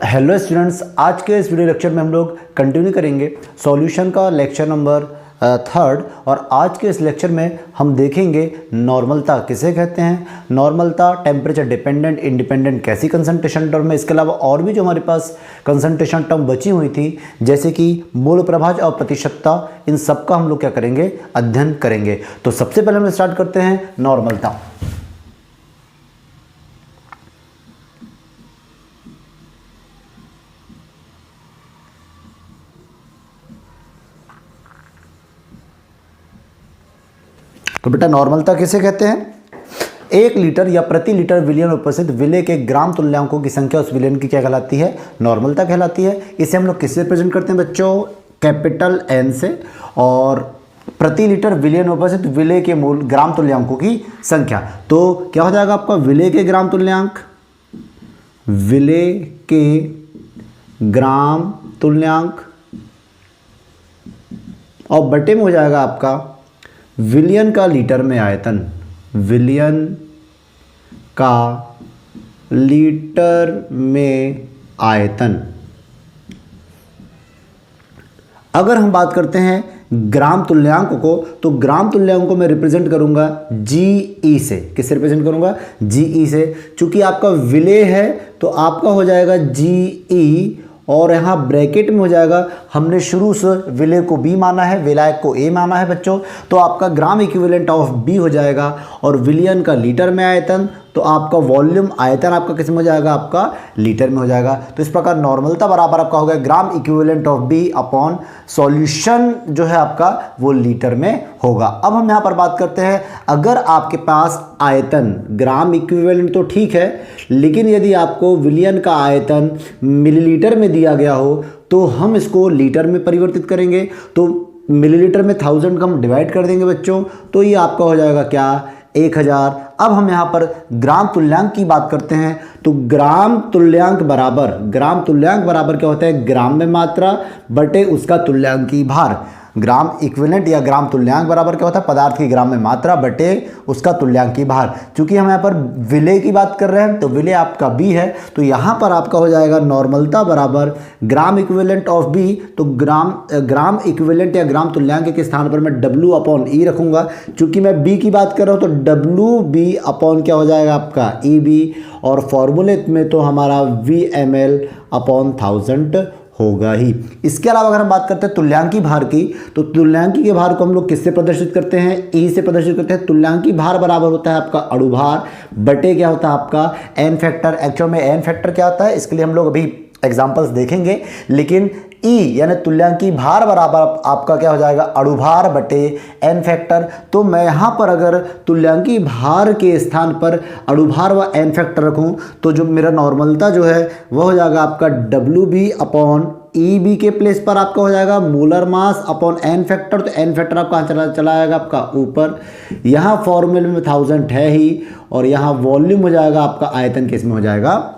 Hello students, आज के इस वीडियो लेक्चर में हम लोग कंटिन्यू करेंगे सॉल्यूशन का लेक्चर नंबर 3 और आज के इस लेक्चर में हम देखेंगे नॉर्मलता किसे कहते हैं, नॉर्मलता, टेम्परेचर डिपेंडेंट, इंडिपेंडेंट कैसी कंसंट्रेशन टर्म है। इसके अलावा और भी जो हमारे पास कंसंट्रेशन टर्म बची हुई थी जैसे कि मोल प्रभाज और प्रतिशतता, इन सब का हम लोग क्या करेंगे, अध्ययन करेंगे। तो सबसे पहले हम स्टार्ट करते हैं नॉर्मलता। तो बेटा नॉर्मलता किसे कहते हैं? 1 लीटर या प्रति लीटर विलियन उपस्थित विलेय के ग्राम तुल्यांकों की संख्या उस विलेयन की क्या कहलाती है, नॉर्मलता कहलाती है। इसे हम लोग किससे रिप्रेजेंट करते हैं बच्चों, कैपिटल एन से। और प्रति लीटर विलियन उपस्थित विलेय के मूल ग्राम तुल्यांकों की संख्या, तो क्या हो जाएगा आपका विलेय के ग्राम तुल्यांक, विलेय के ग्राम तुल्यांक और बटे में हो जाएगा आपका विलियन का लीटर में आयतन, विलियन का लीटर में आयतन। अगर हम बात करते हैं ग्राम तुल्यांक को, तो ग्राम तुल्यांक को मैं रिप्रेजेंट करूंगा जीई से। किससे रिप्रेजेंट करूंगा, जीई से। चूंकि आपका विलेय है तो आपका हो जाएगा जीई और यहाँ ब्रैकेट में हो जाएगा, हमने शुरू से विलेय को बी माना है, विलायक को ए माना है बच्चों, तो आपका ग्राम इक्विवेलेंट ऑफ बी हो जाएगा। और विलियन का लीटर में आयतन, तो आपका वॉल्यूम आयतन आपका किस में हो जाएगा, आपका लीटर में हो जाएगा। तो इस प्रकार नॉर्मलता बराबर आपका हो गया gram equivalent of B upon solution जो है आपका वो लीटर में होगा। अब हम यहाँ पर बात करते हैं, अगर आपके पास आयतन ग्राम इक्विवेलेंट तो ठीक है, लेकिन यदि आपको विलियन का आयतन मिलीलीटर में दिया गया हो तो हम इसको लीटर में परिवर्तित करेंगे। तो मिलीलीटर में 1000 का हम डिवाइड कर देंगे बच्चों, तो ये आपका हो जाएगा क्या, 1000। अब हम यहाँ पर ग्राम तुल्यांक की बात करते हैं, तो ग्राम तुल्यांक बराबर क्या होता है, ग्राम में मात्रा बटे उसका तुल्यांकी भार। ग्राम इक्विवेलेंट या ग्राम तुल्यांक बराबर क्या होता है, पदार्थ की ग्राम में मात्रा बटे उसका तुल्यांकी भार। क्योंकि हम यहाँ पर विलेय की बात कर रहे हैं तो विलेय आपका बी है, तो यहाँ पर आपका हो जाएगा नॉर्मलता बराबर ग्राम इक्विवेलेंट ऑफ बी। तो ग्राम इक्विवेलेंट या ग्राम तुल्यांक के स्थान पर मैं डब्ल्यू अपॉन ई रखूंगा। चूंकि मैं बी की बात कर रहा हूँ तो डब्ल्यू बी अपॉन क्या हो जाएगा आपका ई बी, और फॉर्मूले में तो हमारा वी एम एल अपॉन 1000 होगा ही। इसके अलावा अगर हम बात करते हैं तुल्यांकी भार की, तो तुल्यांकी के भार को हम लोग किससे प्रदर्शित करते हैं, ई से प्रदर्शित करते हैं। तुल्यांकी भार बराबर होता है आपका अणुभार बटे क्या होता है आपका एन फैक्टर। एक्चुअल में एन फैक्टर क्या होता है, इसके लिए हम लोग अभी एग्जाम्पल्स देखेंगे, लेकिन ई यानी तुल्यांकी भार बराबर आपका क्या हो जाएगा, अणुभार बटे एन फैक्टर। तो मैं यहाँ पर अगर तुल्यांकी भार के स्थान पर अणुभार व एन फैक्टर रखूँ तो जो मेरा नॉर्मलता जो है वह हो जाएगा आपका W B upon E B के प्लेस पर आपका हो जाएगा molar mass upon N factor. तो एन फैक्टर आपका चला जाएगा आपका ऊपर, यहाँ फॉर्मूले में 1000 है ही, और यहाँ वॉल्यूम हो जाएगा आपका आयतन किस में हो जाएगा,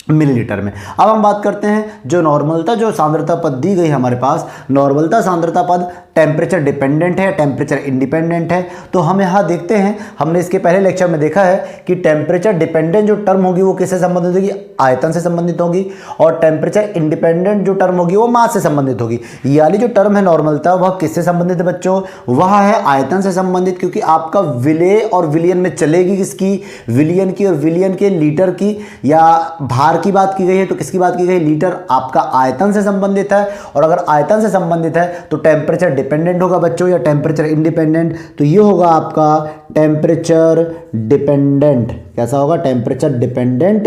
मिलीलीटर में। अब हम बात करते हैं जो नॉर्मलता, जो सांद्रता पद दी गई हमारे पास, नॉर्मलता सांद्रता पद टेम्परेचर डिपेंडेंट है, टेम्परेचर इंडिपेंडेंट है। तो हम यहाँ देखते हैं, हमने इसके पहले लेक्चर में देखा है कि टेम्परेचर डिपेंडेंट जो टर्म होगी वो किससे संबंधित होगी, आयतन से संबंधित होगी, और टेम्परेचर इंडिपेंडेंट जो टर्म होगी वो मास से संबंधित होगी। यानी जो टर्म है नॉर्मलता वह किससे संबंधित है बच्चों, वह है आयतन से संबंधित। क्योंकि आपका विलेय और विलियन में चलेगी किसकी, विलियन की, और विलियन के लीटर की या भार की बात की गई है तो किसकी बात की गई, लीटर आपका आयतन से संबंधित है। और अगर आयतन से संबंधित है तो टेम्परेचर डिपेंडेंट होगा बच्चों या टेम्परेचर इंडिपेंडेंट। तो ये होगा आपका टेम्परेचर डिपेंडेंट। कैसा होगा, टेम्परेचर डिपेंडेंट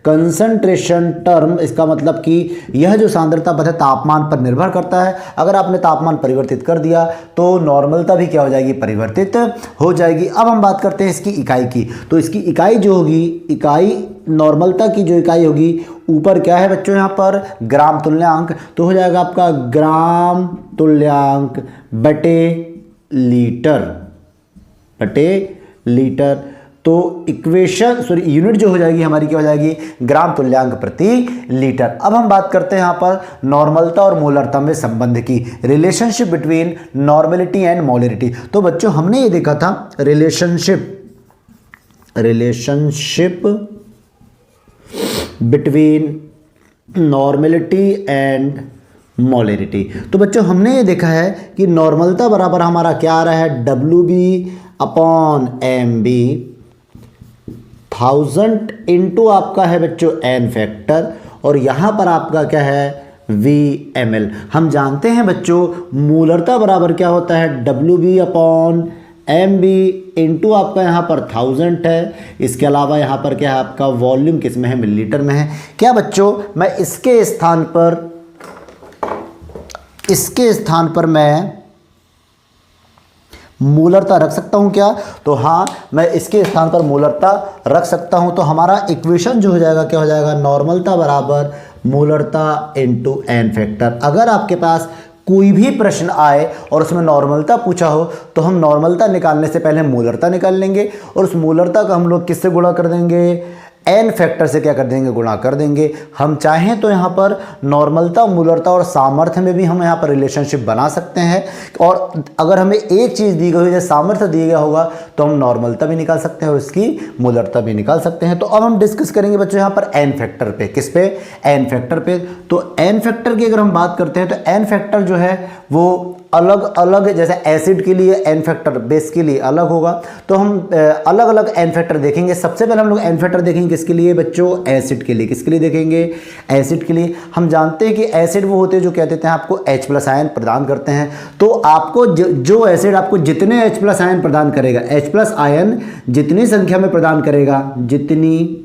कंसंट्रेशन टर्म। इसका मतलब कि यह जो सांद्रता पद है तापमान पर निर्भर करता है। अगर आपने तापमान परिवर्तित कर दिया तो नॉर्मलता भी क्या हो जाएगी, परिवर्तित हो जाएगी। अब हम बात करते हैं इसकी इकाई की, तो इसकी इकाई जो होगी, इकाई नॉर्मलता की जो इकाई होगी, ऊपर क्या है बच्चों यहाँ पर ग्राम तुल्यांक, तो हो जाएगा आपका ग्राम तुल्यांक बटे लीटर। तो इक्वेशन यूनिट जो हो जाएगी हमारी क्या हो जाएगी, ग्राम तुल्यांक प्रति लीटर। अब हम बात करते हैं यहाँ पर नॉर्मलता और मोलरता में संबंध की, relationship between normality and molarity. तो बच्चों हमने ये देखा था relationship between normality and molarity. तो बच्चों हमने ये देखा है कि नॉर्मलता बराबर हमारा क्या आ रहा है, WB/MB 1000 इंटू आपका है बच्चों n फैक्टर, और यहाँ पर आपका क्या है VmL। हम जानते हैं बच्चों मोलरता बराबर क्या होता है, WB/MB इंटू आपका यहाँ पर 1000 है। इसके अलावा यहाँ पर क्या है आपका वॉल्यूम किस में है, मिलीलीटर में है। क्या बच्चों मैं इसके स्थान पर मैं मोलरता रख सकता हूं क्या, तो हाँ मैं इसके स्थान पर मोलरता रख सकता हूं। तो हमारा इक्वेशन जो हो जाएगा क्या हो जाएगा, नॉर्मलता बराबर मोलरता इंटू n फैक्टर। अगर आपके पास कोई भी प्रश्न आए और उसमें नॉर्मलता पूछा हो तो हम नॉर्मलता निकालने से पहले मोलरता निकाल लेंगे, और उस मोलरता का हम लोग किससे गुणा कर देंगे, n फैक्टर से क्या कर देंगे, गुणा कर देंगे। हम चाहें तो यहाँ पर नॉर्मलता, मोलरता और सामर्थ्य में भी हम यहाँ पर रिलेशनशिप बना सकते हैं, और अगर हमें एक चीज़ दी गई हो जैसे सामर्थ्य दिया गया होगा तो हम नॉर्मलता भी निकाल सकते हैं और इसकी मोलरता भी निकाल सकते हैं। तो अब हम डिस्कस करेंगे बच्चों यहाँ पर n फैक्टर पे, किस पे, n फैक्टर पे। तो n फैक्टर की अगर हम बात करते हैं तो n फैक्टर जो है वो अलग अलग, जैसे एसिड के लिए n फैक्टर बेस के लिए अलग होगा, तो हम अलग अलग n फैक्टर देखेंगे। सबसे पहले हम लोग n फैक्टर देखेंगे किसके लिए बच्चों, एसिड के लिए। किसके लिए देखेंगे, एसिड के लिए। हम जानते हैं कि एसिड वो होते हैं जो क्या देते हैं आपको H+ आयन प्रदान करते हैं। तो आपको जो एसिड आपको जितने H+ आयन प्रदान करेगा, H+ आयन जितनी संख्या में प्रदान करेगा, जितनी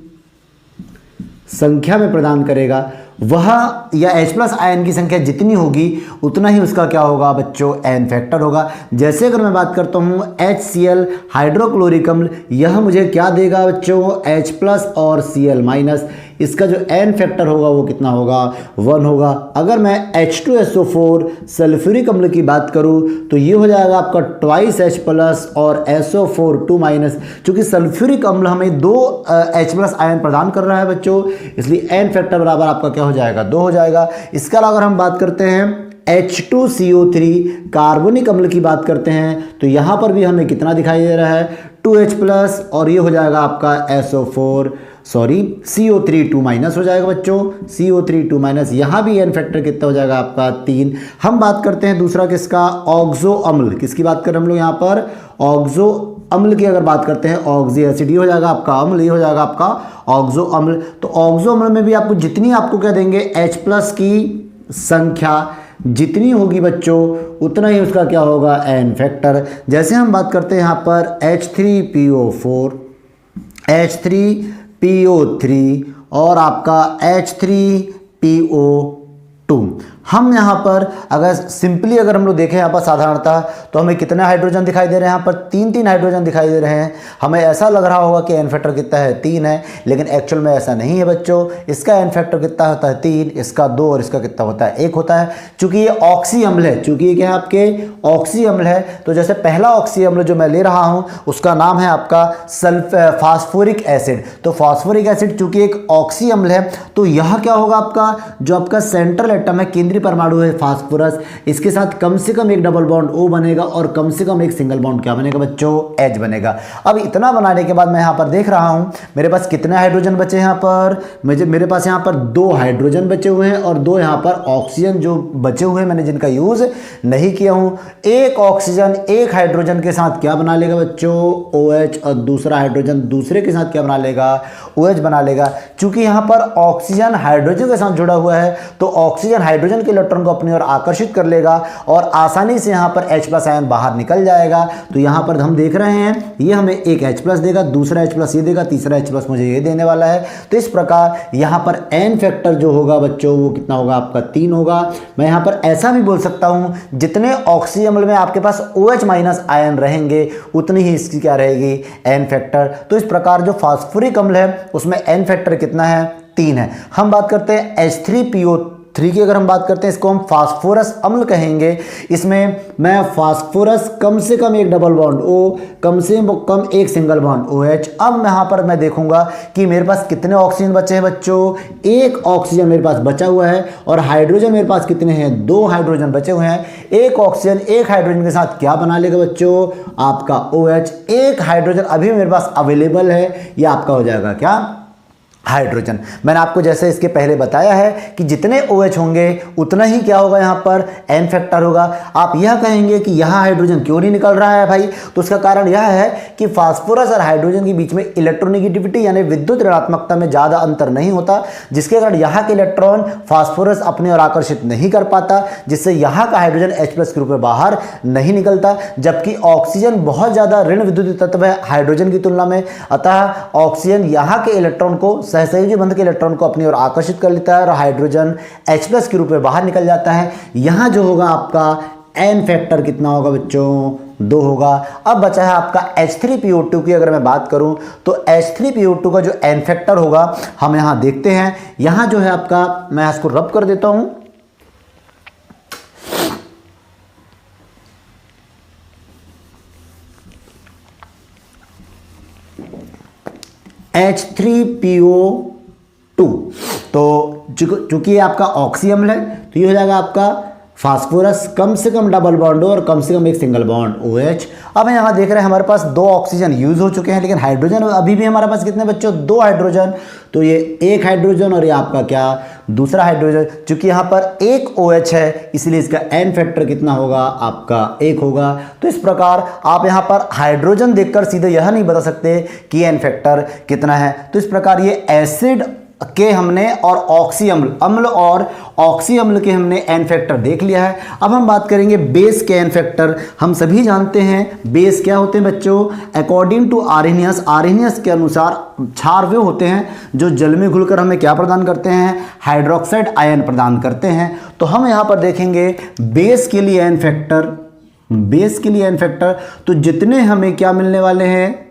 संख्या में प्रदान करेगा वह, या H+ आयन की संख्या जितनी होगी उतना ही उसका क्या होगा बच्चों, n फैक्टर होगा। जैसे अगर मैं बात करता हूँ HCl हाइड्रोक्लोरिक अम्ल, यह मुझे क्या देगा बच्चों, H+ और Cl-, इसका जो n फैक्टर होगा वो कितना होगा, 1 होगा। अगर मैं H2SO4 सल्फ्यूरिक अम्ल की बात करूँ तो ये हो जाएगा आपका 2H+ और SO4 2-, चूँकि सल्फ्यूरिक अम्ल हमें 2 H+ आयन प्रदान कर रहा है बच्चों, इसलिए n फैक्टर बराबर आपका क्या हो जाएगा, 2 हो जाएगा। इसके अलावा अगर हम बात करते हैं H2CO3 कार्बोनिक अम्ल की बात करते हैं तो यहाँ पर भी हमें कितना दिखाई दे रहा है, 2H+, और ये हो जाएगा आपका CO3 2- हो जाएगा बच्चों, CO3 2-, यहाँ भी n फैक्टर कितना हो जाएगा आपका, 3। हम बात करते हैं दूसरा किसका, ऑक्सो अम्ल। किसकी बात करें हम लोग यहाँ पर, ऑक्सो अम्ल की अगर बात करते हैं, ऑक्सी एसिड ये हो जाएगा आपका अम्ल, ये हो जाएगा आपका ऑक्सो अम्ल। तो ऑक्सो अम्ल में भी आपको जितनी आपको क्या देंगे, H+ की संख्या जितनी होगी बच्चों उतना ही उसका क्या होगा, n फैक्टर। जैसे हम बात करते हैं यहाँ पर H3PO4, H3PO3 और आपका H3PO2। हम यहाँ पर अगर सिंपली अगर हम लोग देखें यहाँ पर साधारणतः तो हमें कितने हाइड्रोजन दिखाई दे रहे हैं, यहाँ पर 3 हाइड्रोजन दिखाई दे रहे हैं। हमें ऐसा लग रहा होगा कि n फैक्टर कितना है, 3 है, लेकिन एक्चुअल में ऐसा नहीं है बच्चों। इसका n फैक्टर कितना होता है, 3, इसका 2 और इसका कितना होता है, 1 होता है। चूंकि ये ऑक्सी अम्ल है, चूंकि ये क्या है आपके ऑक्सी अम्ल है, तो जैसे पहला ऑक्सी अम्ल जो मैं ले रहा हूँ उसका नाम है आपका फास्फोरिक एसिड। तो फास्फोरिक एसिड चूंकि एक ऑक्सी अम्ल है तो यह क्या होगा आपका, जो आपका सेंट्रल एटम है, केंद्रीय परमाणु है फास्फोरस, इसके साथ कम से कम एक डबल बॉन्ड O बनेगा और कम से कम एक सिंगल बॉन्ड क्या बनेगा बच्चों, H बनेगा। अब इतना बनाने के बाद मैं यहाँ पर देख रहा हूँ मेरे पास कितने हाइड्रोजन बचे हैं, यहाँ पर मेरे पास यहाँ पर 2 हाइड्रोजन बचे हुए हैं और 2 यहाँ पर ऑक्सीजन जो बचे हुए हैं मैंने जिनका यूज नहीं किया हूँ। एक ऑक्सीजन एक हाइड्रोजन के साथ क्या बना लेगा बच्चों, OH, और दूसरा हाइड्रोजन दूसरे के साथ क्या बना लेगा, OH बना लेगा। चूंकि यहाँ पर ऑक्सीजन हाइड्रोजन के साथ जुड़ा हुआ है तो ऑक्सीजन हाइड्रोजन के इलेक्ट्रॉन को अपनी ओर आकर्षित कर लेगा और आसानी से यहाँ पर H+ आयन बाहर निकल जाएगा। तो यहाँ पर हम देख रहे हैं ये हमें एक H+ देगा, दूसरा H+ ये देगा, तीसरा H+ मुझे ये देने वाला है। तो इस प्रकार यहाँ पर n फैक्टर जो होगा बच्चों वो कितना होगा आपका, 3 होगा। मैं यहाँ पर ऐसा भी बोल सकता हूँ जितने ऑक्सी अम्ल में आपके पास OH- आयन रहेंगे उतनी ही इसकी क्या रहेगी, n फैक्टर। तो इस प्रकार जो फास्फोरिक अम्ल है उसमें n फैक्टर कितना है, 3 है। हम बात करते हैं H3PO3 की, अगर हम बात करते हैं इसको हम फास्फोरस अम्ल कहेंगे। इसमें मैं फास्फोरस कम से कम एक डबल बॉन्ड O, कम से कम एक सिंगल बॉन्ड OH। अब यहाँ पर मैं देखूंगा कि मेरे पास कितने ऑक्सीजन बचे हैं बच्चों, एक ऑक्सीजन मेरे पास बचा हुआ है और हाइड्रोजन मेरे पास कितने हैं, 2 हाइड्रोजन बचे हुए हैं। एक ऑक्सीजन एक हाइड्रोजन के साथ क्या बना लेगा बच्चों, आपका OH। एक हाइड्रोजन अभी मेरे पास अवेलेबल है, यह आपका हो जाएगा क्या, हाइड्रोजन। मैंने आपको जैसे इसके पहले बताया है कि जितने OH होंगे उतना ही क्या होगा यहाँ पर n फैक्टर होगा। आप यह कहेंगे कि यहाँ हाइड्रोजन क्यों नहीं निकल रहा है भाई, तो उसका कारण यह है कि फास्फोरस और हाइड्रोजन के बीच में इलेक्ट्रोनेगेटिविटी यानी विद्युत ऋणात्मकता में ज़्यादा अंतर नहीं होता, जिसके कारण यहाँ के इलेक्ट्रॉन फास्फोरस अपनी ओर आकर्षित नहीं कर पाता, जिससे यहाँ का हाइड्रोजन H+ के रूप में बाहर नहीं निकलता। जबकि ऑक्सीजन बहुत ज़्यादा ऋण विद्युत तत्व है हाइड्रोजन की तुलना में, अतः ऑक्सीजन यहाँ के इलेक्ट्रॉन को, सहसंयोजी बंध के इलेक्ट्रॉन को अपनी ओर आकर्षित कर लेता है और हाइड्रोजन H+ के रूप में बाहर निकल जाता है। यहाँ जो होगा आपका n फैक्टर कितना होगा बच्चों, 2 होगा। अब बचा है आपका H3PO2 की अगर मैं बात करूं तो H3PO2 का जो n फैक्टर होगा हम यहाँ देखते हैं। यहाँ जो है आपका, मैं इसको रब कर देता हूं, H3PO2, तो चूंकि ये आपका ऑक्सी अम्ल है तो ये हो जाएगा आपका फास्फोरस, कम से कम डबल बॉन्ड और कम से कम एक सिंगल बॉन्ड OH। अब यहाँ देख रहे हैं हमारे पास 2 ऑक्सीजन यूज हो चुके हैं, लेकिन हाइड्रोजन अभी भी हमारे पास कितने बच्चों, 2 हाइड्रोजन। तो ये एक हाइड्रोजन और ये आपका क्या, दूसरा हाइड्रोजन। चूंकि यहाँ पर एक OH है इसलिए इसका n फैक्टर कितना होगा, आपका 1 होगा। तो इस प्रकार आप यहाँ पर हाइड्रोजन देखकर सीधे यह नहीं बता सकते कि n फैक्टर कितना है। तो इस प्रकार ये एसिड के हमने और ऑक्सी अम्ल और ऑक्सी अम्ल के हमने n फैक्टर देख लिया है। अब हम बात करेंगे बेस के n फैक्टर। हम सभी जानते हैं बेस क्या होते हैं बच्चों, अकॉर्डिंग टू आर्हेनियस के अनुसार क्षार वे होते हैं जो जल में घुलकर हमें क्या प्रदान करते हैं, हाइड्रोक्साइड आयन प्रदान करते हैं। तो हम यहाँ पर देखेंगे बेस के लिए n फैक्टर, तो जितने हमें क्या मिलने वाले हैं,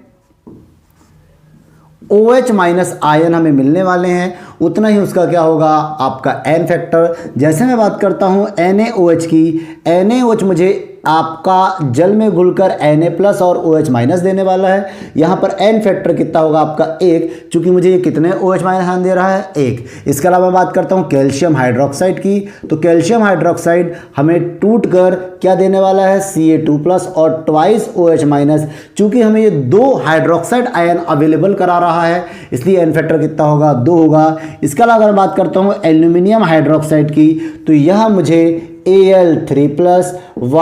OH माइनस आयन हमें मिलने वाले हैं, उतना ही उसका क्या होगा, आपका n फैक्टर। जैसे मैं बात करता हूँ NaOH की, NaOH मुझे आपका जल में घुलकर Na+ और OH माइनस देने वाला है। यहाँ पर n फैक्टर कितना होगा आपका 1, चूंकि मुझे ये कितने OH माइनस दे रहा है, 1। इसके अलावा बात करता हूँ कैल्शियम हाइड्रोक्साइड की, तो कैल्शियम हाइड्रोक्साइड हमें टूट कर क्या देने वाला है, Ca2+ और ट्वाइस OH माइनस। चूंकि हमें ये 2 हाइड्रोक्साइड आयन अवेलेबल करा रहा है इसलिए n फैक्टर कितना होगा, 2 होगा। इसके अलावा अगर बात करता हूँ एल्यूमिनियम हाइड्रोक्साइड की, तो यह मुझे Al3+ व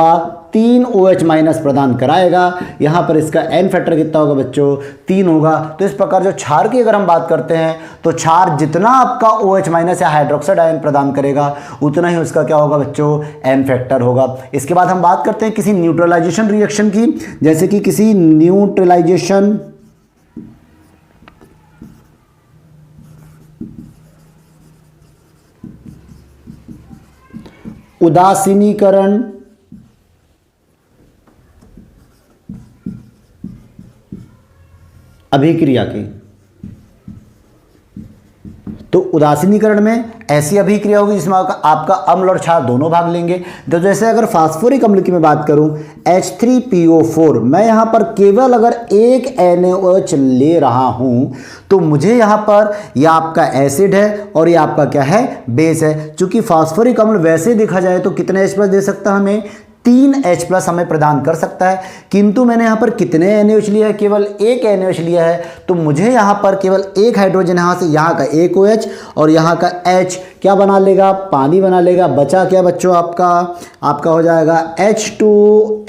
3 OH माइनस प्रदान कराएगा। यहाँ पर इसका n फैक्टर कितना होगा बच्चों, 3 होगा। तो इस प्रकार जो क्षार की अगर हम बात करते हैं तो क्षार जितना आपका OH माइनस या हाइड्रोक्साइड आयन प्रदान करेगा उतना ही उसका क्या होगा बच्चों, n फैक्टर होगा। इसके बाद हम बात करते हैं किसी न्यूट्रलाइजेशन रिएक्शन की, जैसे कि किसी न्यूट्रलाइजेशन उदासीनीकरण अभिक्रिया की। तो उदासीनीकरण में ऐसी अभिक्रिया होगी जिसमें आपका अम्ल और क्षार दोनों भाग लेंगे। तो जैसे अगर फास्फोरिक अम्ल की मैं बात करूं H3PO4, मैं यहां पर केवल अगर एक NaOH ले रहा हूं तो मुझे यहां पर यह आपका एसिड है और यह आपका क्या है, बेस है। चूंकि फास्फोरिक अम्ल वैसे देखा जाए तो कितने H+ दे सकता है हमें, 3 H+ हमें प्रदान कर सकता है, किंतु मैंने यहाँ पर कितने NaOH लिया है, केवल एक NaOH लिया है। तो मुझे यहाँ पर केवल एक हाइड्रोजन, यहाँ से यहाँ का एक OH और यहाँ का H क्या बना लेगा, पानी बना लेगा। बचा क्या बच्चों, आपका हो जाएगा H2NaPO,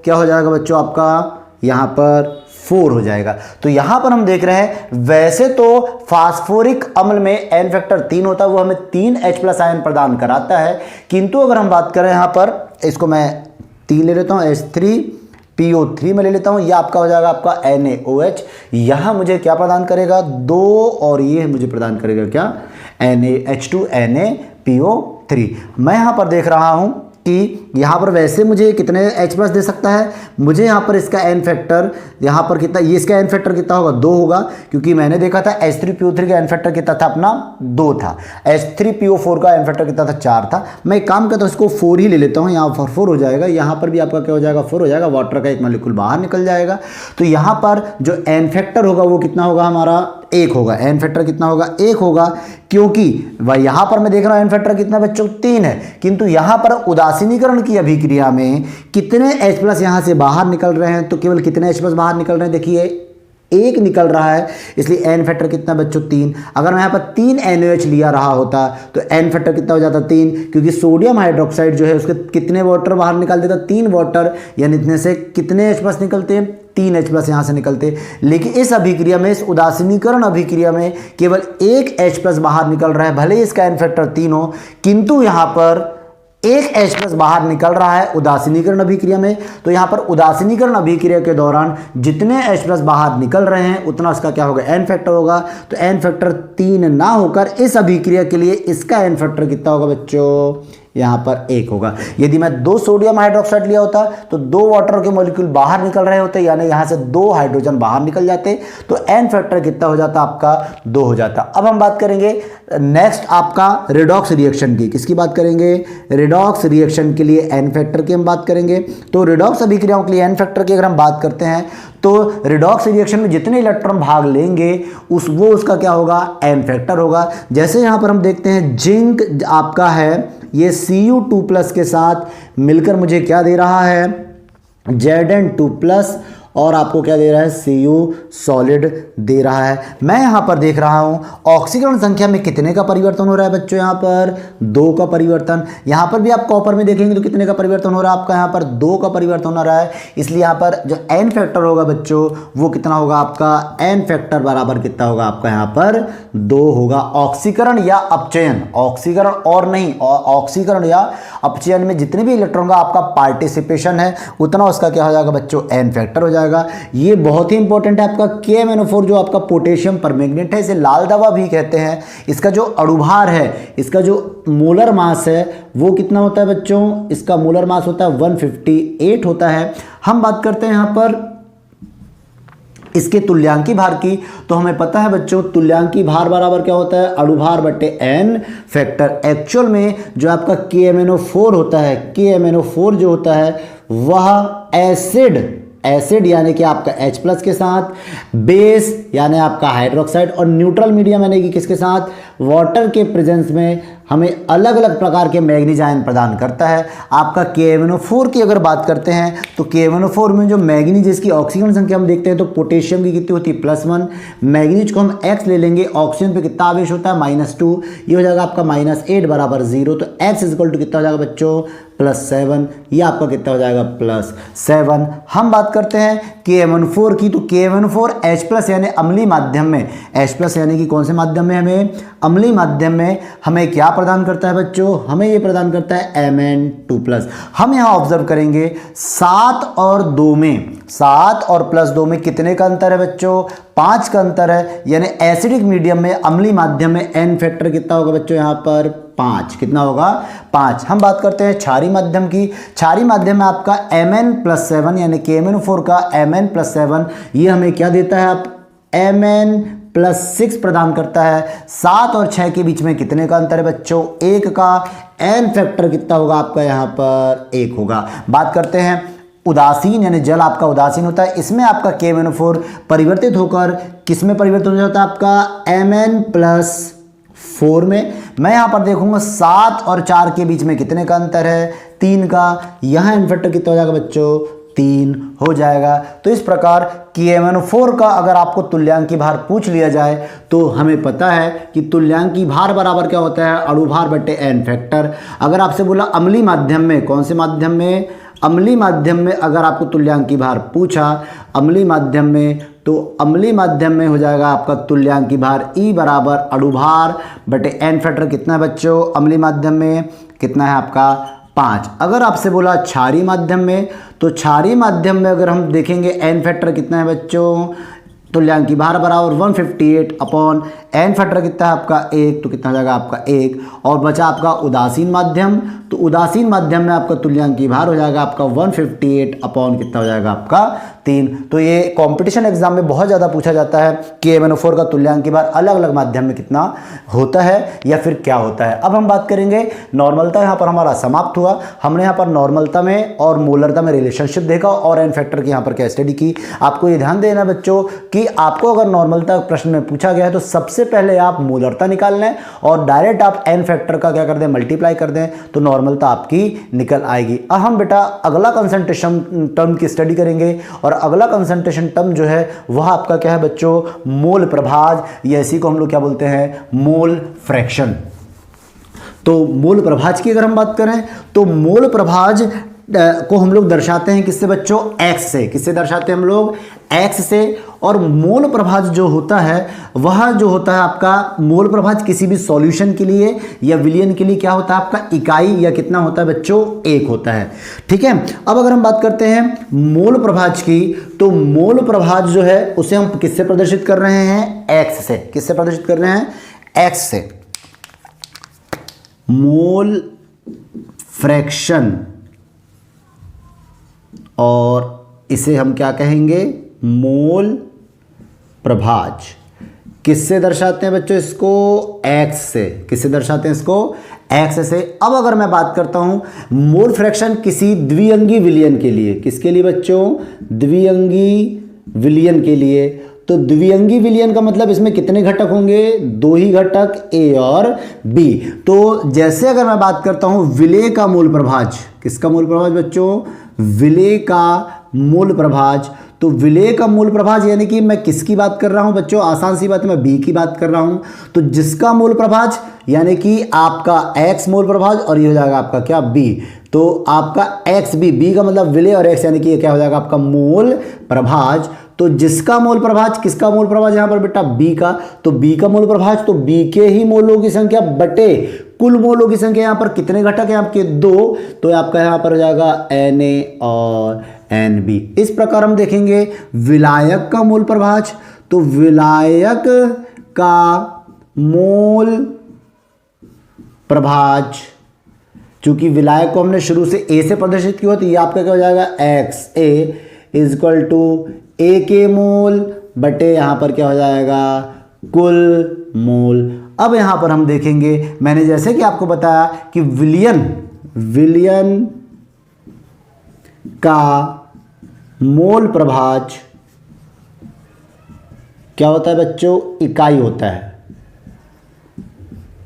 क्या हो जाएगा बच्चों आपका यहाँ पर 4 हो जाएगा। तो यहां पर हम देख रहे हैं वैसे तो फास्फोरिक अम्ल में n फैक्टर 3 होता है, वो हमें 3 H+ आयन प्रदान कराता है, किंतु अगर हम बात करें यहां पर, इसको मैं 3 ले लेता हूं, H3PO3 में ले लेता हूं, यह आपका हो जाएगा आपका NaOH। यहां मुझे क्या प्रदान करेगा, 2, और ये मुझे प्रदान करेगा क्या, H2NaPO3। मैं यहां पर देख रहा हूं कि यहाँ पर वैसे मुझे कितने H+ दे सकता है, मुझे यहाँ पर इसका n फैक्टर यहाँ पर कितना, ये इसका n फैक्टर कितना होगा, 2 होगा। क्योंकि मैंने देखा था H3PO3 का n फैक्टर कितना था अपना, 2 था। H3PO4 का n फैक्टर कितना था, 4 था। मैं एक काम करता हूँ, इसको 4 ही ले लेता हूँ, यहाँ पर 4 हो जाएगा, यहाँ पर भी आपका क्या हो जाएगा, 4 हो जाएगा। वाटर का एक मॉलिक्यूल बाहर निकल जाएगा। तो यहाँ पर जो n फैक्टर होगा वो कितना होगा हमारा, 1 होगा। n फैक्टर कितना होगा, 1 होगा, क्योंकि वह यहाँ पर मैं देख रहा हूँ n फैक्टर कितना बच्चों, 3 है। किंतु यहाँ पर उदासीनीकरण की अभिक्रिया में कितने H+ यहाँ से बाहर निकल रहे हैं, तो केवल कितने H+ बाहर निकल रहे हैं, देखिए 1 निकल रहा है, इसलिए एन फैक्टर कितना बच्चों 3। अगर मैं यहाँ पर 3 NaOH लिया रहा होता तो एन फैक्टर कितना हो जाता 3, क्योंकि सोडियम हाइड्रोक्साइड जो है उसके कितने वाटर बाहर निकाल देता 3 वाटर, यानी इतने से कितने H+ निकलते हैं 3 H+ यहाँ से निकलते। लेकिन इस अभिक्रिया में, इस उदासीनीकरण अभिक्रिया में केवल 1 H+ बाहर निकल रहा है, भले ही इसका एन फैक्टर 3 हो, किंतु यहाँ पर 1 H+ बाहर निकल रहा है उदासीनीकरण अभिक्रिया में। तो यहाँ पर उदासीनीकरण अभिक्रिया के दौरान जितने H+ बाहर निकल रहे हैं उतना उसका क्या होगा एन फैक्टर होगा। तो एन फैक्टर 3 ना होकर इस अभिक्रिया के लिए इसका एन फैक्टर कितना होगा बच्चों, यहाँ पर 1 होगा। यदि मैं 2 सोडियम हाइड्रोक्साइड लिया होता तो 2 वाटर के मॉलिक्यूल बाहर निकल रहे होते, यानी यहाँ से 2 हाइड्रोजन बाहर निकल जाते, तो एन फैक्टर कितना हो जाता आपका 2 हो जाता। अब हम बात करेंगे नेक्स्ट आपका रिडॉक्स रिएक्शन की। किसकी बात करेंगे, रिडॉक्स रिएक्शन के लिए एन फैक्टर की हम बात करेंगे। तो रिडॉक्स अभिक्रियाओं के लिए एन फैक्टर की अगर हम बात करते हैं तो रिडॉक्स रिएक्शन में जितने इलेक्ट्रॉन भाग लेंगे उसका क्या होगा एन फैक्टर होगा। जैसे यहाँ पर हम देखते हैं जिंक आपका है, ये Cu2+ के साथ मिलकर मुझे क्या दे रहा है Zn2+, और आपको क्या दे रहा है Cu सॉलिड दे रहा है। मैं यहाँ पर देख रहा हूँ ऑक्सीकरण संख्या में कितने का परिवर्तन हो रहा है बच्चों, यहाँ पर 2 का परिवर्तन। यहाँ पर भी आप कॉपर में देखेंगे तो कितने का परिवर्तन हो रहा है आपका, यहाँ पर 2 का परिवर्तन हो रहा है। इसलिए यहाँ पर जो एन फैक्टर होगा बच्चों वो कितना होगा आपका, एन फैक्टर बराबर कितना होगा आपका यहाँ पर 2 होगा। ऑक्सीकरण या अपचयन, ऑक्सीकरण और नहीं, ऑक्सीकरण या अपचयन में जितने भी इलेक्ट्रॉन का आपका पार्टिसिपेशन है उतना उसका क्या हो जाएगा बच्चों एन फैक्टर हो जाएगा। ये बहुत ही इंपॉर्टेंट है आपका KMnO4 जो आपका पोटेशियम परमैंगनेट है, इसे लाल दवा भी कहते हैं। इसका जो अणुभार है, इसका जो मोलर मास है वो कितना होता है बच्चों, इसका मोलर मास होता है 158 होता है। हम बात करते हैं यहाँ पर इसके तुल्यांकी भार की, तो हमें पता है बच्चों तुल्यांकी भार बराबर क्या होता है, अणुभार बटे एन फैक्टर। एक्चुअल में जो आपका KMnO4 होता है, KMnO4 जो होता है वह एसिड यानी कि आपका H+ के साथ, बेस यानी आपका हाइड्रोक्साइड, और न्यूट्रल मीडियम यानी कि किसके साथ, वाटर के प्रेजेंस में हमें अलग अलग प्रकार के मैग्नीज आयन प्रदान करता है। आपका KMnO4 की अगर बात करते हैं तो KMnO4 में जो मैग्नीज इसकी ऑक्सीजन संख्या हम देखते हैं तो पोटेशियम की कितनी होती है +1, मैग्नीज को हम X ले लेंगे, ऑक्सीजन पे कितना आवेश होता है -2, ये हो जाएगा आपका -8 बराबर 0। तो X इक्वल टू कितना हो जाएगा बच्चों +7, ये आपका कितना हो जाएगा +7। हम बात करते हैं KMnO4 की, तो KMnO4 H+ यानी अम्लीय माध्यम में, H+ यानी कि कौन से माध्यम में, हमें अम्लीय माध्यम में हमें क्या प्रदान करता है बच्चों, हमें ये प्रदान करता है Mn2+। हम यहाँ ऑब्जर्व करेंगे 7 और 2 में, 7 और +2 में कितने का अंतर है बच्चों, 5 का अंतर है। यानी एसिडिक मीडियम में, अम्लीय माध्यम में एन फैक्टर कितना होगा बच्चों यहाँ पर 5, कितना होगा 5। हम बात करते हैं क्षारीय माध्यम की। क्षारीय माध्यम में आपका Mn+7 यानी KMnO4 का Mn+7 ये हमें क्या देता है, आप Mn+6 प्रदान करता है। 7 और 6 के बीच में कितने का अंतर है बच्चों, 1 का। एन फैक्टर कितना होगा आपका यहाँ पर 1 होगा। बात करते हैं उदासीन यानी जल आपका उदासीन होता है, इसमें आपका KMnO4 परिवर्तित होकर किस में परिवर्तित हो जाता है आपका Mn+4 में। मैं यहाँ पर देखूंगा 7 और 4 के बीच में कितने का अंतर है, 3 का। यहाँ एन फैक्टर कितना हो जाएगा बच्चों 3 हो जाएगा। तो इस प्रकार KMnO4 का अगर आपको तुल्यांकी भार पूछ लिया जाए तो हमें पता है कि तुल्यांकी भार बराबर क्या होता है, अणुभार बटे एन फैक्टर। अगर आपसे बोला अम्लीय माध्यम में, कौन से माध्यम में, अम्लीय माध्यम में अगर आपको तुल्यांकी भार पूछा अम्लीय माध्यम में, तो अम्लीय माध्यम में हो जाएगा आपका तुल्यांकी भार E बराबर अणुभार बटे एन फैक्टर कितना है बच्चों, अम्लीय माध्यम में कितना है आपका 5। अगर आपसे बोला क्षारीय माध्यम में, तो क्षारीय माध्यम में अगर हम देखेंगे एन फैक्टर कितना है बच्चों, तुल्यांकी भार बराबर 158 अपॉन एन फैक्टर कितना है आपका 1, तो कितना हो जाएगा आपका 1। और बचा आपका उदासीन माध्यम, तो उदासीन माध्यम में आपका तुल्यांकी भार हो जाएगा आपका 158 अपॉन कितना हो जाएगा आपका 3। तो ये कंपटीशन एग्जाम में बहुत ज़्यादा पूछा जाता है कि KMnO4 का तुल्यांकी भार अलग अलग माध्यम में कितना होता है या फिर क्या होता है। अब हम बात करेंगे नॉर्मलता, यहाँ पर हमारा समाप्त हुआ। हमने यहाँ पर नॉर्मलता में और मोलरता में रिलेशनशिप देखा और एन फैक्टर की यहाँ पर क्या स्टडी की। आपको ये ध्यान देना बच्चों कि आपको अगर नॉर्मलता प्रश्न में पूछा गया है तो सबसे पहले आप मोलरता निकाल लें और डायरेक्ट आप एन फैक्टर का क्या कर दें, मल्टीप्लाई कर दें, तो नॉर्मलता आपकी निकल आएगी। अब हम बेटा अगला कंसंट्रेशन टर्म की स्टडी करेंगे और और अगला कंसंट्रेशन टर्म जो है वह आपका क्या है बच्चों, मोल प्रभाज, या इसी को हम लोग क्या बोलते हैं, मोल फ्रैक्शन। तो मोल प्रभाज की अगर हम बात करें तो मोल प्रभाज को हम लोग दर्शाते हैं किससे बच्चों, एक्स से। किससे दर्शाते हैं हम लोग, एक्स से। और मोल प्रभाज जो होता है वह जो होता है आपका मोल प्रभाज किसी भी सॉल्यूशन के लिए या विलयन के लिए क्या होता है आपका, इकाई या कितना होता है बच्चों, 1 होता है। ठीक है। अब अगर हम बात करते हैं मोल प्रभाज की, तो मोल प्रभाज जो है उसे हम किससे प्रदर्शित कर रहे हैं, एक्स से। किससे प्रदर्शित कर रहे हैं, एक्स से। मोल फ्रैक्शन, और इसे हम क्या कहेंगे, मोल प्रभाज। किससे दर्शाते हैं बच्चों इसको, एक्स से। किससे दर्शाते हैं इसको, एक्स से। अब अगर मैं बात करता हूं मोल फ्रैक्शन किसी द्विअंगी विलयन के लिए, किसके लिए बच्चों, द्विअंगी विलयन के लिए, तो द्विअंगी विलयन का मतलब इसमें कितने घटक होंगे, 2 ही घटक, ए और बी। तो जैसे अगर मैं बात करता हूं विलेय का मूल प्रभाज, किसका मूल प्रभाज बच्चों, विलेय का मूल प्रभाज। तो विलेय का मूल प्रभाज यानी कि मैं किसकी बात कर रहा हूं बच्चों, आसान सी बात है, मैं बी की बात कर रहा हूं। तो जिसका मूल प्रभाज यानी कि आपका एक्स मूल प्रभाज, और ये हो जाएगा आपका क्या, बी। तो आपका एक्स बी का मतलब विलेय, और एक्स यानी कि ये क्या हो जाएगा आपका मूल प्रभाज। तो जिसका मूल प्रभाज, किसका मूल प्रभाज यहां पर बेटा, बी का। तो बी का मूल प्रभाज, तो बी के ही मोलों की संख्या बटे कुल मोलों की संख्या। यहां पर कितने घटक हैं आपके, 2। तो आपका यहां पर हो जाएगा Na और Nb। इस प्रकार हम देखेंगे विलायक का मूल प्रभाज। तो विलायक का मोल प्रभाज, चूंकि विलायक को हमने शुरू से ए से प्रदर्शित किया, तो ये आपका क्या हो जाएगा, x a is equal to a के मोल बटे यहां पर क्या हो जाएगा, कुल मोल। अब यहां पर हम देखेंगे, मैंने जैसे कि आपको बताया कि विलयन का मोल प्रभाज क्या होता है बच्चों, इकाई होता है,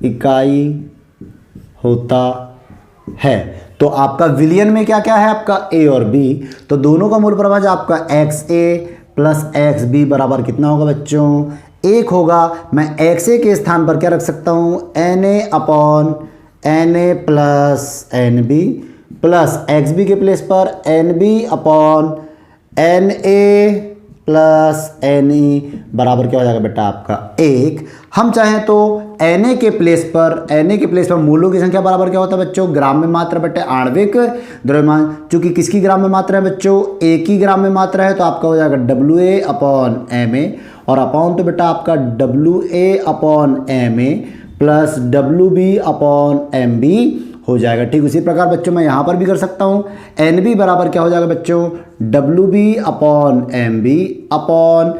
इकाई होता है। तो आपका विलयन में क्या क्या है आपका, ए और बी। तो दोनों का मूल प्रभाज आपका एक्स ए प्लस एक्स बी बराबर कितना होगा बच्चों, 1 होगा। मैं एक्स ए के स्थान पर क्या रख सकता हूं, Na upon Na plus N B, plus X B के प्लेस पर N B upon Na plus Ne बराबर क्या हो जाएगा बेटा आपका 1। हम चाहें तो Na के प्लेस पर मूलों की संख्या बराबर क्या होता है बच्चों, ग्राम में मात्रा बटे आणविक द्रव्यमान। चूंकि किसकी ग्राम में मात्रा है बच्चों, ए की ग्राम में मात्रा है, तो आपका हो जाएगा WA अपॉन MA, और अपॉन तो बेटा आपका WA upon MA plus WB upon MB हो जाएगा। ठीक उसी प्रकार बच्चों मैं यहाँ पर भी कर सकता हूँ, NB बराबर क्या हो जाएगा बच्चों, WB upon MB upon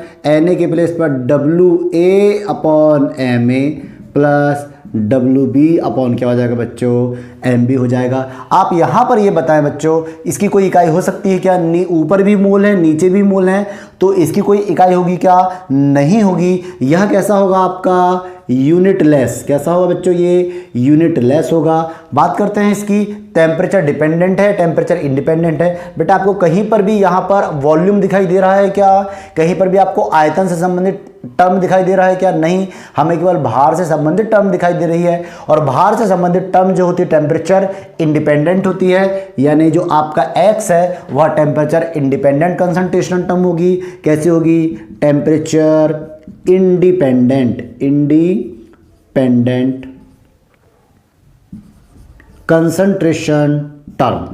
Na के प्लेस पर WA upon MA plus WB upon क्या हो जाएगा बच्चों, MB हो जाएगा। आप यहाँ पर ये बताएं बच्चों, इसकी कोई इकाई हो सकती है क्या, ऊपर भी मोल है नीचे भी मोल है, तो इसकी कोई इकाई होगी क्या, नहीं होगी। यह कैसा होगा आपका, यूनिटलेस। कैसा होगा बच्चों, ये यूनिटलेस होगा। बात करते हैं इसकी, टेम्परेचर डिपेंडेंट है, टेम्परेचर इंडिपेंडेंट है। बेटा आपको कहीं पर भी यहाँ पर वॉल्यूम दिखाई दे रहा है क्या, कहीं पर भी आपको आयतन से संबंधित टर्म दिखाई दे रहा है क्या, नहीं, हमें केवल भार से संबंधित टर्म दिखाई दे रही है। और भार से संबंधित टर्म जो होती है टेम्परेचर इंडिपेंडेंट होती है, यानी जो आपका एक्स है वह टेम्परेचर इंडिपेंडेंट कंसंट्रेशन टर्म होगी। कैसी होगी, टेम्परेचर इंडिपेंडेंट कंसंट्रेशन टर्म।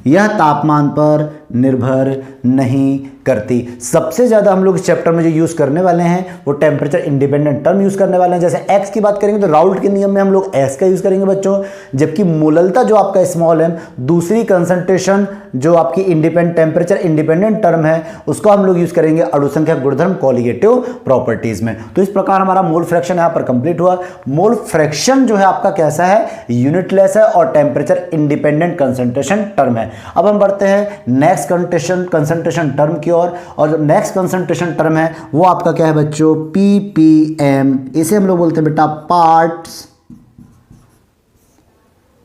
यह तापमान पर निर्भर नहीं करती। सबसे ज़्यादा हम लोग इस चैप्टर में जो यूज़ करने वाले हैं वो टेम्परेचर इंडिपेंडेंट टर्म यूज़ करने वाले हैं। जैसे एक्स की बात करेंगे तो राउल्ट के नियम में हम लोग एक्स का यूज़ करेंगे बच्चों, जबकि मोललता जो आपका स्मॉल एम, दूसरी कंसंट्रेशन जो आपकी टेम्परेचर इंडिपेंडेंट टर्म है उसको हम लोग यूज़ करेंगे अणुसंख्या गुणधर्म कॉलिगेटिव प्रॉपर्टीज़ में। तो इस प्रकार हमारा मोल फ्रैक्शन यहाँ पर कंप्लीट हुआ। मोल फ्रैक्शन जो है आपका कैसा है, यूनिटलेस है और टेम्परेचर इंडिपेंडेंट कंसंट्रेशन टर्म है। अब हम बढ़ते हैं नेक्स्ट कंसंट्रेशन टर्म की ओर, और जो नेक्स्ट कंसंट्रेशन टर्म है वो आपका क्या है बच्चों, ppm। इसे हम लोग बोलते हैं बेटा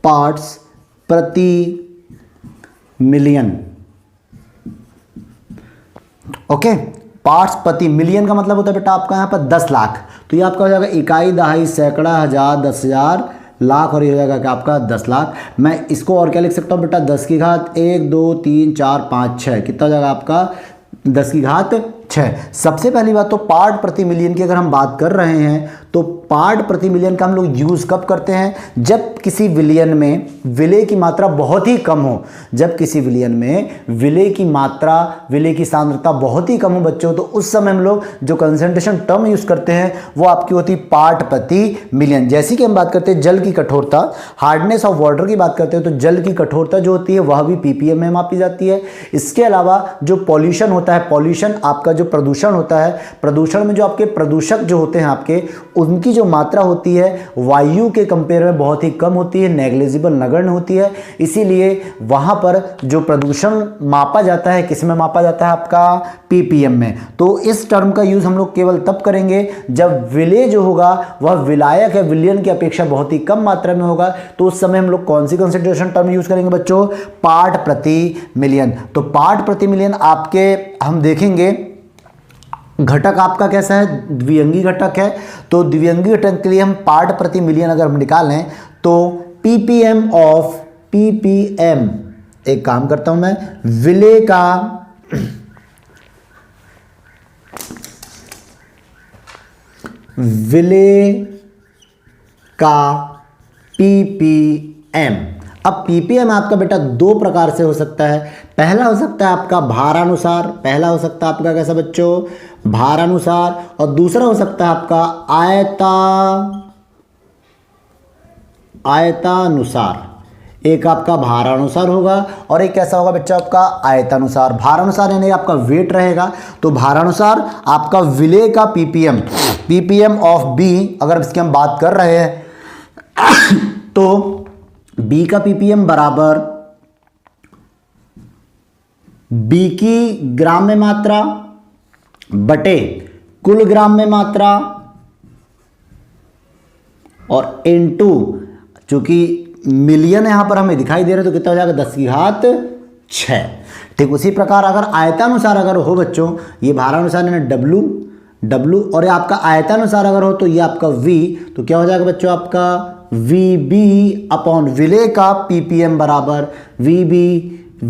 पार्ट्स प्रति मिलियन। ओके, पार्ट्स प्रति मिलियन का मतलब होता है बेटा आपका यहाँ पर 10 लाख, तो ये आपका हो जाएगा इकाई, दहाई, सैकड़ा, हजार, 10,000, लाख, और ये हो जाएगा क्या आपका 10 लाख। मैं इसको और क्या लिख सकता हूँ बेटा, 10 की घात 1 2 3 4 5 6, कितना हो जाएगा आपका 10 की घात 6। सबसे पहली बात तो पार्ट प्रति मिलियन की अगर हम बात कर रहे हैं तो पार्ट प्रति मिलियन का हम लोग यूज़ कब करते हैं, जब किसी विलयन में विलेय की मात्रा बहुत ही कम हो, जब किसी विलयन में विलेय की मात्रा, विलेय की सांद्रता बहुत ही कम हो बच्चों, तो उस समय हम लोग जो कंसंट्रेशन टर्म यूज़ करते हैं वो आपकी होती है पार्ट प्रति मिलियन। जैसे कि हम बात करते हैं जल की कठोरता, हार्डनेस ऑफ वाटर की बात करते हैं, तो जल की कठोरता जो होती है वह भी ppm में मापी जाती है। इसके अलावा जो पॉल्यूशन होता है, पॉल्यूशन आपका जो प्रदूषण होता है, प्रदूषण में जो आपके प्रदूषक जो होते हैं आपके, उनकी जो मात्रा होती है वायु के कंपेयर में बहुत ही कम होती है, नेग्लिजिबल, नगण्य होती है। इसीलिए वहां पर जो प्रदूषण मापा जाता है किस में मापा जाता है आपका ppm में। तो इस टर्म का यूज हम लोग केवल तब करेंगे जब विलेय जो होगा वह विलायक है विलियन की अपेक्षा बहुत ही कम मात्रा में होगा, तो उस समय हम लोग कौन सी कंसंट्रेशन टर्म यूज करेंगे बच्चों, पार्ट प्रति मिलियन। तो पार्ट प्रति मिलियन आपके हम देखेंगे घटक आपका कैसा है, द्विअंगी घटक है, तो द्विअंगी घटक के लिए हम पार्ट प्रति मिलियन अगर हम निकालें तो ppm ऑफ ppm, एक काम करता हूं मैं, विलेय का ppm। अब ppm आपका बेटा दो प्रकार से हो सकता है, पहला हो सकता है आपका भारानुसार, पहला हो सकता है आपका कैसा बच्चों भारानुसार, और दूसरा हो सकता है आपका आयतानुसार। एक आपका भारानुसार होगा और एक कैसा होगा बच्चा आपका आयतानुसार। भारानुसार यानी आपका वेट रहेगा, तो भारानुसार आपका विलेय का ppm ऑफ b, अगर इसकी हम बात कर रहे हैं तो b का ppm बराबर b की ग्राम में मात्रा बटे कुल ग्राम में मात्रा और इनटू, चूंकि मिलियन यहां पर हमें दिखाई दे रहा है तो कितना हो जाएगा 10 की घात 6। ठीक उसी प्रकार अगर आयतानुसार अगर हो बच्चों, ये भारानुसार यानी W और ये आपका आयतानुसार अगर हो तो ये आपका V, तो क्या हो जाएगा बच्चों आपका VB अपॉन विलेय का ppm बराबर VB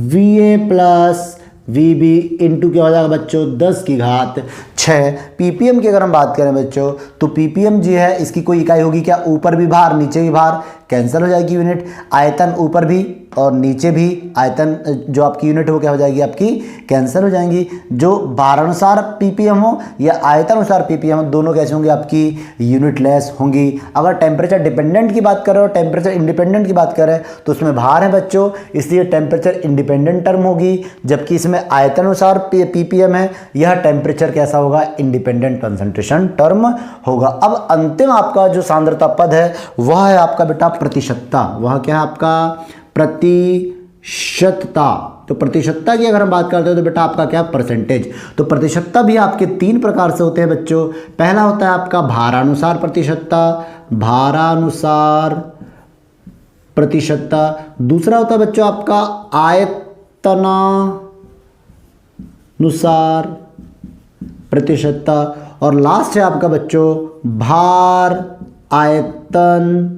VA plus VB into क्या हो जाएगा बच्चों 10 की घात 6। ppm की अगर हम बात करें बच्चों तो ppm जो है इसकी कोई इकाई होगी क्या, ऊपर भी भार नीचे भी भार, कैंसिल हो जाएगी यूनिट, आयतन ऊपर भी और नीचे भी आयतन जो आपकी यूनिट हो क्या हो जाएगी आपकी कैंसिल हो जाएंगी। जो भारानुसार ppm हो या आयतानुसार ppm हो, दोनों कैसे होंगे आपकी यूनिटलेस होंगी। अगर टेम्परेचर डिपेंडेंट की बात करें और टेम्परेचर इंडिपेंडेंट की बात करें तो उसमें भार है बच्चों, इसलिए टेम्परेचर इंडिपेंडेंट टर्म होगी, जबकि इसमें आयतानुसार ppm है, यह टेम्परेचर कैसा होगा इंडिपेंडेंट कंसंट्रेशन टर्म होगा। अब अंतिम आपका जो सांद्रता पद है वह है आपका बेटा प्रतिशतता। वह क्या है आपका प्रतिशतता। तो प्रतिशतता की अगर हम बात करते हैं तो बेटा आपका क्या परसेंटेज। तो प्रतिशतता भी आपके 3 प्रकार से होते हैं बच्चों। पहला होता है आपका भारानुसार प्रतिशतता, भारानुसार प्रतिशतता। दूसरा होता है बच्चों आपका आयतनानुसार प्रतिशतता, और लास्ट है आपका बच्चों भार आयतन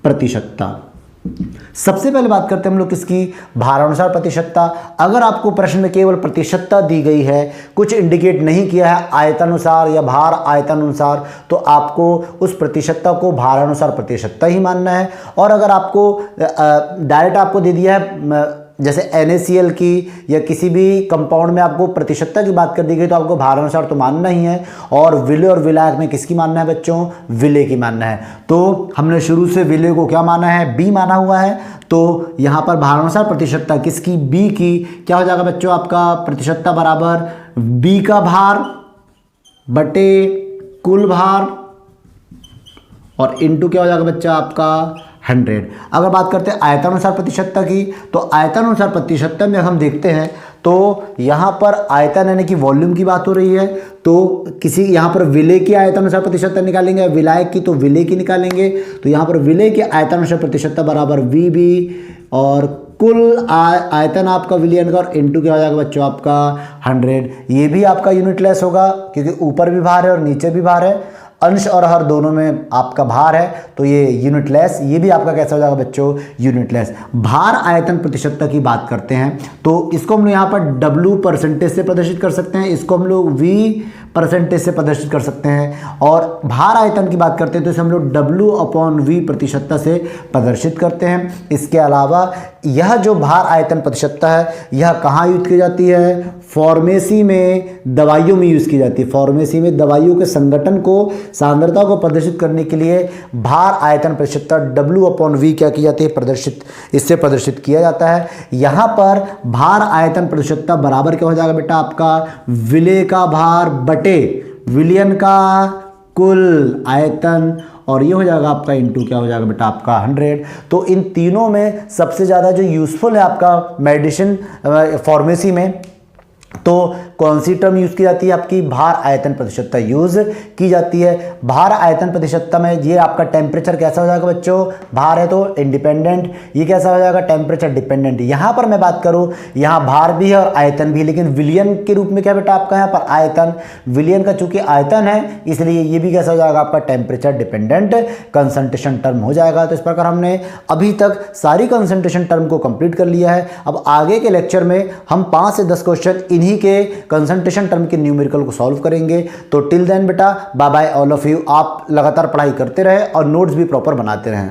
प्रतिशतता। सबसे पहले बात करते हैं हम लोग किसकी, भारानुसार प्रतिशतता। अगर आपको प्रश्न में केवल प्रतिशतता दी गई है, कुछ इंडिकेट नहीं किया है आयतानुसार या भार आयतानुसार, तो आपको उस प्रतिशतता को भारानुसार प्रतिशतता ही मानना है। और अगर आपको डायरेक्ट आपको दे दिया है जैसे NaCl की या किसी भी कंपाउंड में आपको प्रतिशतता की बात कर दी गई तो आपको भारानुसार तो मानना ही है। और विलेय और विलायक में किसकी मानना है बच्चों, विलेय की मानना है। तो हमने शुरू से विलेय को क्या माना है, B माना हुआ है। तो यहाँ पर भारानुसार प्रतिशतता किसकी, B की। क्या हो जाएगा बच्चों आपका प्रतिशतता बराबर B का भार बटे कुल भार और इनटू क्या हो जाएगा बच्चा आपका 100। अगर बात करते हैं आयतानुसार प्रतिशतता की, तो आयतानुसार प्रतिशतता में हम देखते हैं तो यहाँ पर आयतन यानी कि वॉल्यूम की बात हो रही है, तो किसी यहाँ पर विलेय की आयतानुसार प्रतिशतता निकालेंगे, विलायक की तो विलेय की निकालेंगे। तो यहाँ पर विलेय की आयतानुसार प्रतिशतता बराबर VB और कुल आयतन आपका विलियन का और इनटू क्या हो जाएगा बच्चों आपका 100। ये भी आपका यूनिटलेस होगा क्योंकि ऊपर भी भार है और नीचे भी भार है, अंश और हर दोनों में आपका भार है, तो ये यूनिटलेस। ये भी आपका कैसा हो जाएगा बच्चों, यूनिटलेस। भार आयतन प्रतिशतता की बात करते हैं तो इसको हम लोग यहाँ पर W परसेंटेज से प्रदर्शित कर सकते हैं, इसको हम लोग V परसेंटेज से प्रदर्शित कर सकते हैं, और भार आयतन की बात करते हैं तो इसे हम लोग W/V प्रतिशतता से प्रदर्शित करते हैं। इसके अलावा यह जो भार आयतन प्रतिशतता है यह कहाँ यूज की जाती है, फार्मेसी में, दवाइयों में यूज की जाती है। फार्मेसी में दवाइयों के संगठन को, सांद्रता को प्रदर्शित करने के लिए भार आयतन प्रतिशतता W/V क्या की जाती है, प्रदर्शित, इससे प्रदर्शित किया जाता है। यहाँ पर भार आयतन प्रतिशतता बराबर क्या हो जाएगा बेटा आपका, विलेय का भार बटे विलियन का कुल आयतन, और ये हो जाएगा आपका इनटू क्या हो जाएगा बेटा आपका 100। तो इन तीनों में सबसे ज़्यादा जो यूज़फुल है आपका मेडिसिन फार्मेसी में, तो कौन सी टर्म यूज़ की जाती है, आपकी भार आयतन प्रतिशतता यूज़ की जाती है। भार आयतन प्रतिशतता में ये आपका टेम्परेचर कैसा हो जाएगा बच्चों, भार है तो इंडिपेंडेंट, ये कैसा हो जाएगा, टेम्परेचर डिपेंडेंट। यहाँ पर मैं बात करूँ, यहाँ भार भी है और आयतन भी, लेकिन विलियन के रूप में क्या बेटा आपका यहाँ पर आयतन, विलियन का चूंकि आयतन है इसलिए ये भी कैसा हो जाएगा आपका टेम्परेचर डिपेंडेंट कंसंट्रेशन टर्म हो जाएगा। तो इस प्रकार हमने अभी तक सारी कंसंट्रेशन टर्म को कंप्लीट कर लिया है। अब आगे के लेक्चर में हम 5 से 10 क्वेश्चन इन्हीं के कंसंट्रेशन टर्म के न्यूमेरिकल को सॉल्व करेंगे। तो टिल देन बेटा bye bye all of you. आप लगातार पढ़ाई करते रहे और नोट्स भी प्रॉपर बनाते रहें।